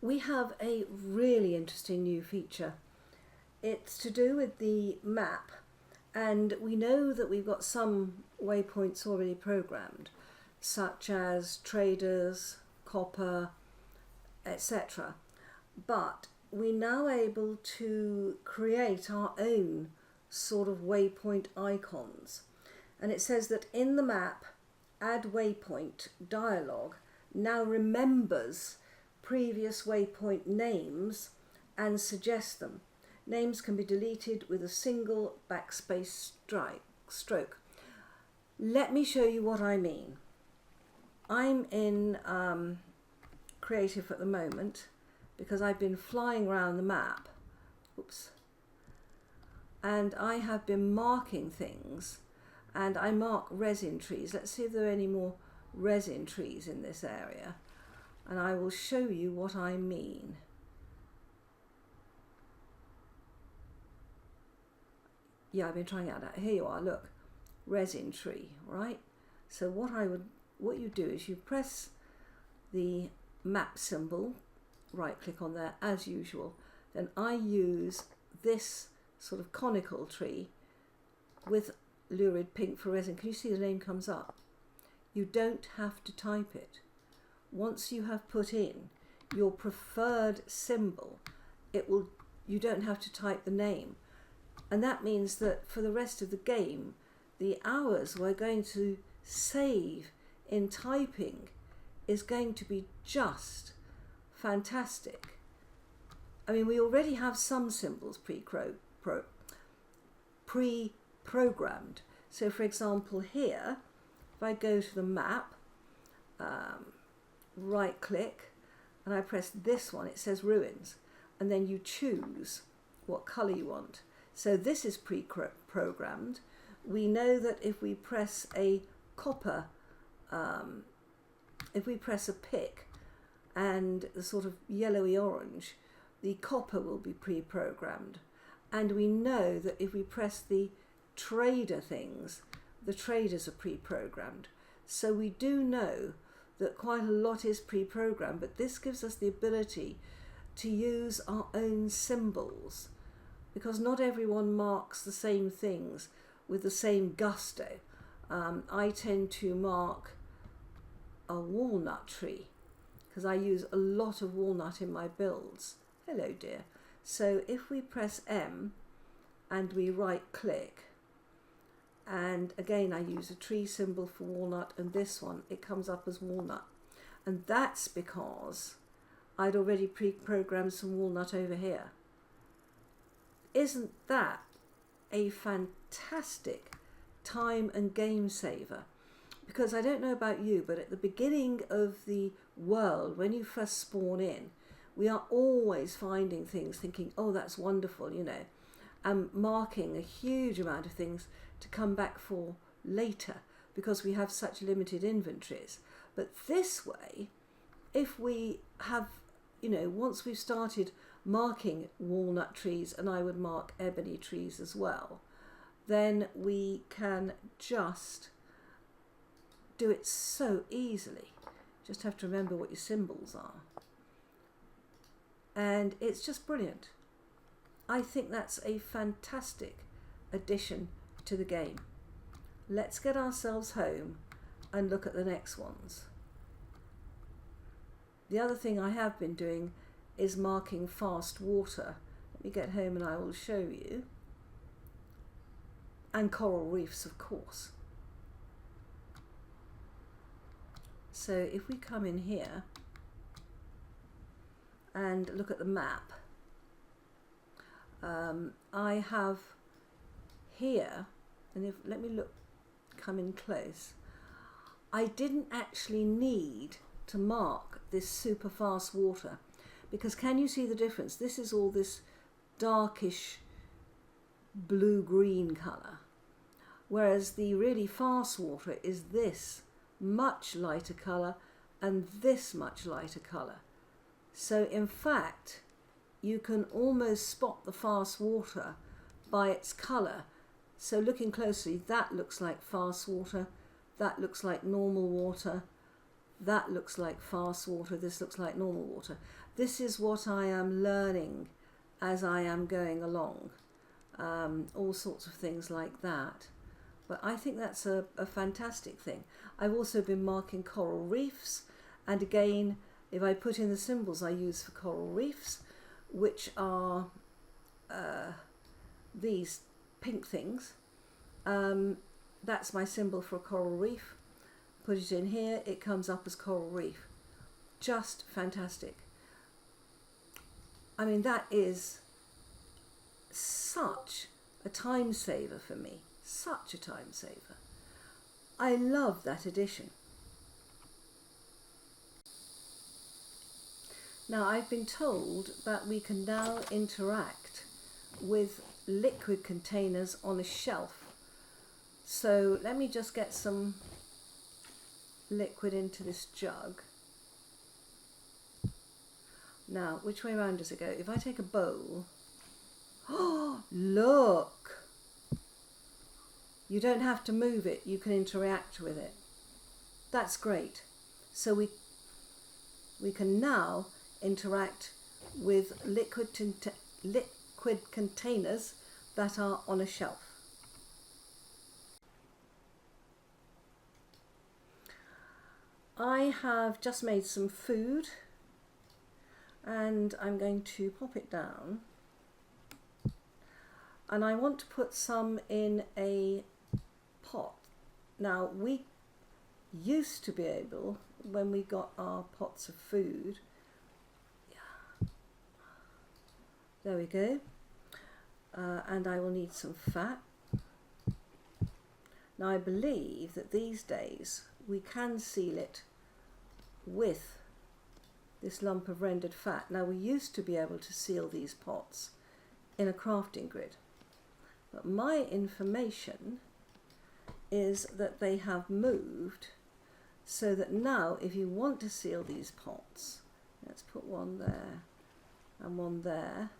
we have a really interesting new feature. It's to do with the map, and we know that we've got some waypoints already programmed, such as traders, copper, etc. But we're now able to create our own sort of waypoint icons. And it says that in the map, add waypoint dialog now remembers previous waypoint names and suggests them. Names can be deleted with a single backspace stroke. Let me show you what I mean. I'm in creative at the moment because I've been flying around the map. Oops. And I have been marking things, and I mark resin trees. Let's see if there are any more resin trees in this area, and I will show you what I mean. Yeah, I've been trying it out. Here you are, look, resin tree, right? So what you do is you press the map symbol, right click on there as usual, then I use this sort of conical tree with lurid pink for resin. Can you see the name comes up? You don't have to type it. Once you have put in your preferred symbol, you don't have to type the name. And that means that for the rest of the game, the hours we're going to save in typing is going to be just fantastic. I mean, we already have some symbols pre-programmed. So for example here, if I go to the map, right click, and I press this one, it says ruins, and then you choose what colour you want. So this is pre-programmed. We know that if we press a copper, if we press a pick and the sort of yellowy orange, the copper will be pre-programmed. And we know that if we press the trader things, the traders are pre-programmed. So we do know that quite a lot is pre-programmed, but this gives us the ability to use our own symbols, because not everyone marks the same things with the same gusto. I tend to mark a walnut tree because I use a lot of walnut in my builds. Hello dear. So if we press M and we right click, and again I use a tree symbol for walnut, and this one, it comes up as walnut. And that's because I'd already pre-programmed some walnut over here. Isn't that a fantastic time and game saver? Because I don't know about you, but at the beginning of the world, when you first spawn in, we are always finding things, thinking, oh, that's wonderful, you know, and marking a huge amount of things to come back for later because we have such limited inventories. But this way, if we have, you know, once we've started marking walnut trees, and I would mark ebony trees as well, then we can just do it so easily. Just have to remember what your symbols are. And it's just brilliant. I think that's a fantastic addition to the game. Let's get ourselves home and look at the next ones. The other thing I have been doing is marking fast water. Let me get home and I will show you. And coral reefs, of course. So if we come in here and look at the map, I have here, and let me look, come in close. I didn't actually need to mark this super fast water, because can you see the difference? This is all this darkish blue-green colour, whereas the really fast water is this much lighter colour and this much lighter colour. So in fact, you can almost spot the fast water by its colour. So looking closely, that looks like fast water, that looks like normal water, that looks like fast water, this looks like normal water. This is what I am learning as I am going along. All sorts of things like that. But I think that's a fantastic thing. I've also been marking coral reefs, and again, if I put in the symbols I use for coral reefs, which are these pink things, that's my symbol for a coral reef. Put it in here, it comes up as coral reef. Just fantastic. I mean, that is such a time saver for me. Such a time saver. I love that addition. Now, I've been told that we can now interact with liquid containers on a shelf. So let me just get some liquid into this jug. Now, which way around does it go? If I take a bowl, oh, look! You don't have to move it, you can interact with it. That's great. So we can now interact with liquid containers that are on a shelf. I have just made some food and I'm going to pop it down, and I want to put some in a pot. Now, we used to be able, when we got our pots of food, there we go, and I will need some fat. Now, I believe that these days we can seal it with this lump of rendered fat. Now, we used to be able to seal these pots in a crafting grid, but my information is that they have moved so that now if you want to seal these pots, let's put one there and one there,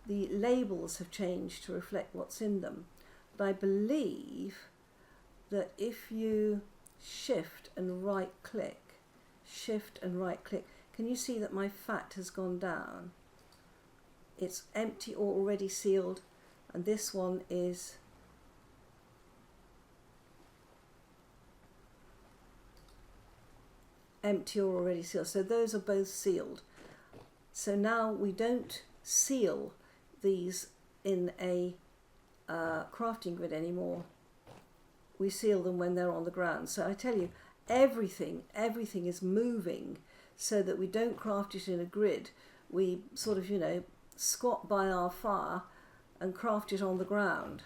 the labels have changed to reflect what's in them. But I believe that if you shift and right click, can you see that my fat has gone down? It's empty or already sealed, and this one is empty or already sealed. So those are both sealed. So now we don't seal these in a crafting grid anymore. We seal them when they're on the ground. So I tell you, everything is moving so that we don't craft it in a grid. We sort of, squat by our fire and craft it on the ground.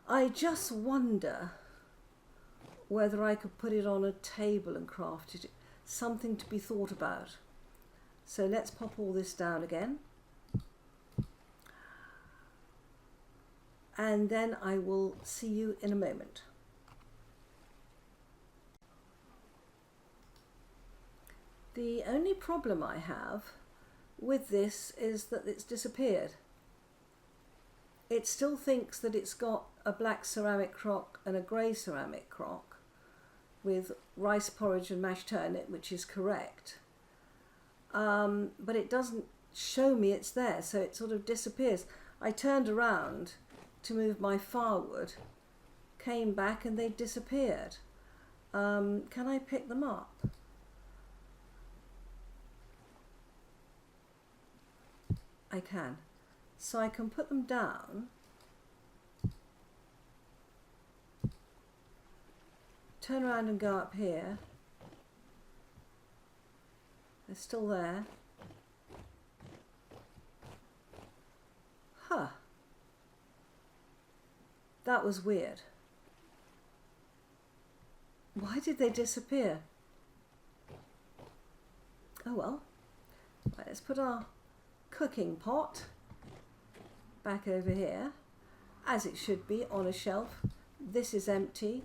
I just wonder whether I could put it on a table and craft it. Something to be thought about. So let's pop all this down again. And then I will see you in a moment. The only problem I have with this is that it's disappeared. It still thinks that it's got a black ceramic crock and a grey ceramic crock with rice porridge and mashed turnip, which is correct. But it doesn't show me it's there, so it sort of disappears. I turned around to move my firewood, came back and they disappeared. Can I pick them up? I can. So I can put them down, turn around and go up here. They're still there. Huh. That was weird. Why did they disappear? Oh well. Right, let's put our cooking pot back over here, as it should be, on a shelf. This is empty.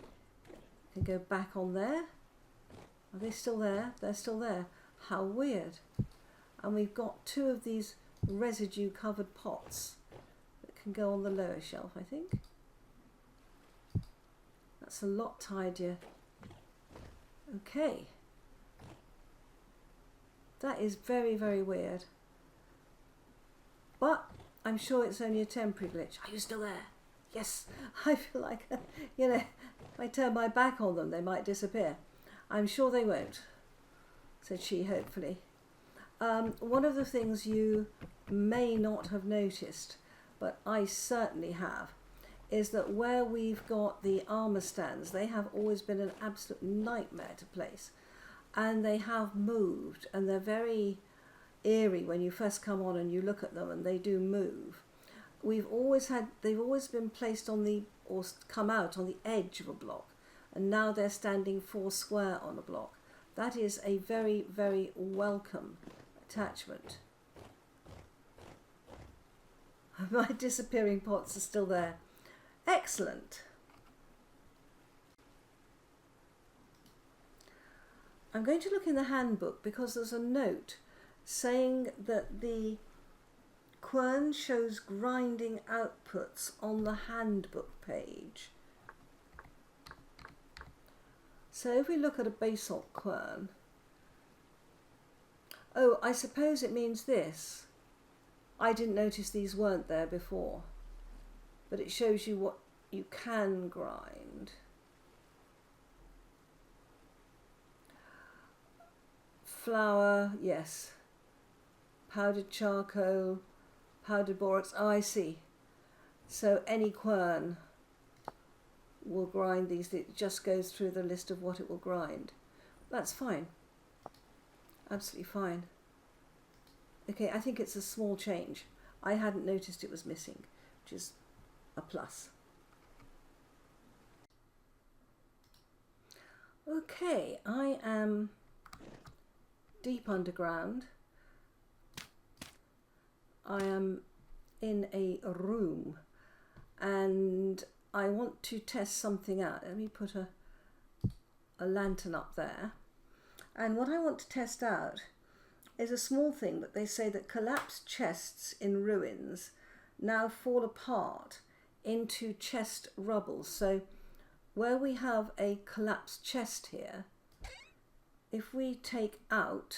Can go back on there. Are they still there? They're still there. How weird. And we've got two of these residue covered pots that can go on the lower shelf, I think. That's a lot tidier Okay. That is very, very weird. But I'm sure it's only a temporary glitch. Are you still there? Yes. I feel like, you know, if I turn my back on them, they might disappear. I'm sure they won't, said she hopefully. One of the things you may not have noticed, but I certainly have, is that where we've got the armour stands, they have always been an absolute nightmare to place. And they have moved, and they're very eerie when you first come on and you look at them, and they do move. They've always been placed on the, or come out on the edge of a block, and now they're standing 4 square on a block. That is a very, very welcome attachment. My disappearing pots are still there. Excellent. I'm going to look in the handbook because there's a note saying that the quern shows grinding outputs on the handbook page. So if we look at a basalt quern, oh, I suppose it means this. I didn't notice these weren't there before, but it shows you what you can grind. Flour, yes. Powdered charcoal, powdered borax. Oh, I see. So any quern will grind these. It just goes through the list of what it will grind. That's fine. Absolutely fine. Okay, I think it's a small change. I hadn't noticed it was missing, which is a plus. Okay, I am deep underground. I am in a room and I want to test something out. Let me put a lantern up there. And what I want to test out is a small thing that they say that collapsed chests in ruins now fall apart into chest rubble. So where we have a collapsed chest here, if we take out,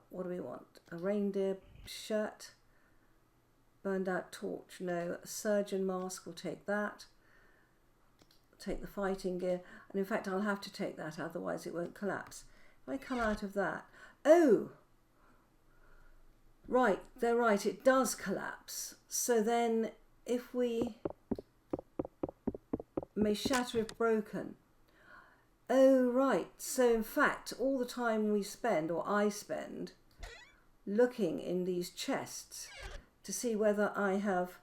what do we want? A reindeer shirt, burned out torch, no. A surgeon mask, we'll take that. Take the fighting gear, and in fact I'll have to take that, otherwise it won't collapse. If I come out of that, oh, right, they're right, it does collapse. So then if we may shatter if broken. Oh, right. So in fact, all the time we spend, or I spend, looking in these chests to see whether I have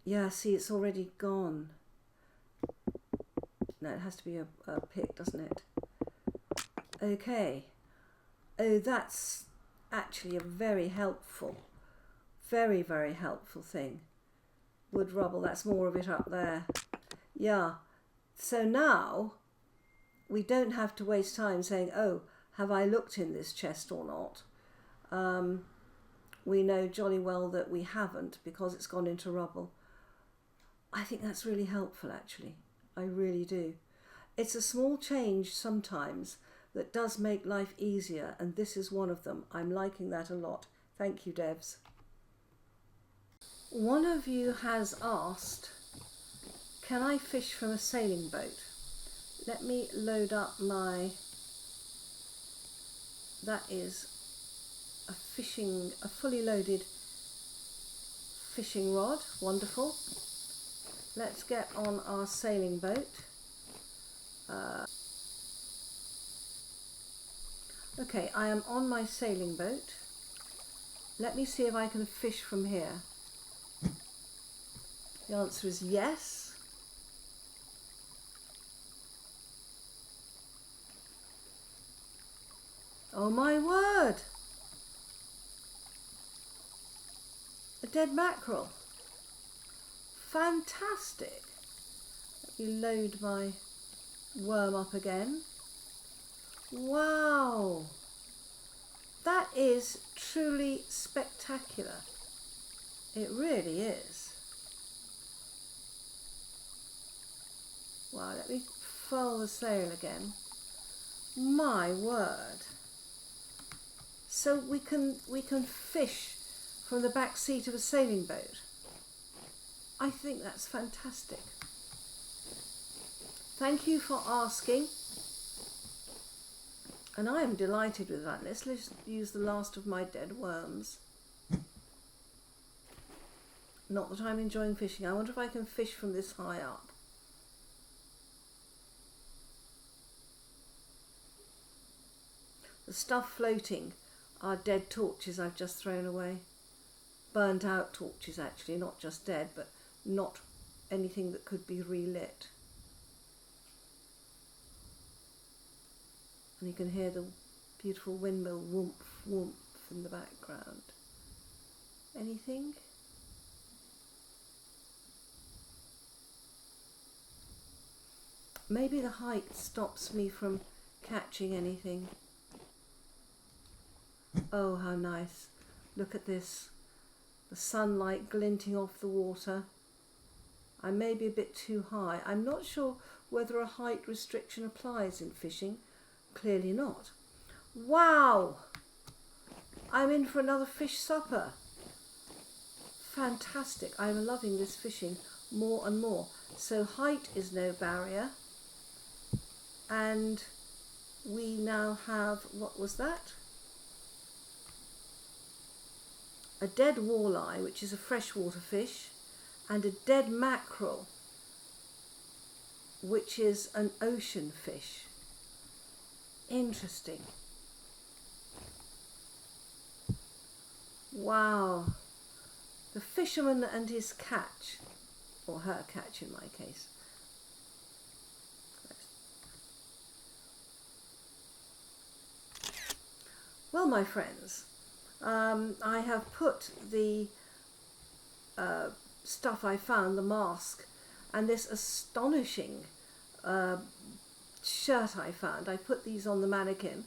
yeah, see, it's already gone. No, it has to be a pick, doesn't it? Okay. Oh, that's actually a very helpful, very, very helpful thing. Wood rubble, that's more of it up there. Yeah. So now we don't have to waste time saying, oh, have I looked in this chest or not? We know jolly well that we haven't because it's gone into rubble. I think that's really helpful, actually. I really do. It's a small change sometimes that does make life easier, and this is one of them. I'm liking that a lot. Thank you, Devs. One of you has asked, can I fish from a sailing boat? Let me load up my, that is a fully loaded fishing rod. Wonderful. Let's get on our sailing boat. Okay, I am on my sailing boat. Let me see if I can fish from here. The answer is yes. Oh my word! A dead mackerel. Fantastic. Let me load my worm up again. Wow. That is truly spectacular. It really is. Wow, let me furl the sail again. My word. So we can fish from the back seat of a sailing boat. I think that's fantastic. Thank you for asking. And I am delighted with that. Let's use the last of my dead worms. Not that I'm enjoying fishing. I wonder if I can fish from this high up. The stuff floating are dead torches I've just thrown away. Burnt out torches actually, not just dead, but not anything that could be relit. And you can hear the beautiful windmill whoomp, whoomp in the background. Anything? Maybe the height stops me from catching anything. Oh, how nice. Look at this. The sunlight glinting off the water. I may be a bit too high. I'm not sure whether a height restriction applies in fishing. Clearly not. Wow! I'm in for another fish supper. Fantastic. I'm loving this fishing more and more. So height is no barrier. And we now have, what was that? A dead walleye, which is a freshwater fish, and a dead mackerel, which is an ocean fish. Interesting. Wow. The fisherman and his catch, or her catch in my case. Well, my friends, I have put the stuff I found, the mask, and this astonishing shirt I found. I put these on the mannequin,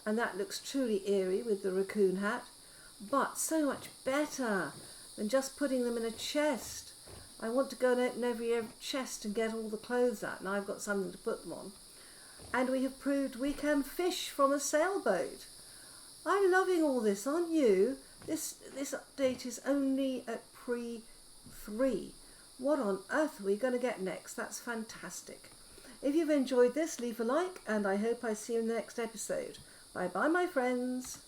and that looks truly eerie with the raccoon hat, but so much better than just putting them in a chest. I want to go and open every chest and get all the clothes out, and I've got something to put them on. And we have proved we can fish from a sailboat. I'm loving all this, aren't you? This update is only at pre.3. What on earth are we going to get next? That's fantastic. If you've enjoyed this, leave a like, and I hope I see you in the next episode. Bye bye, my friends.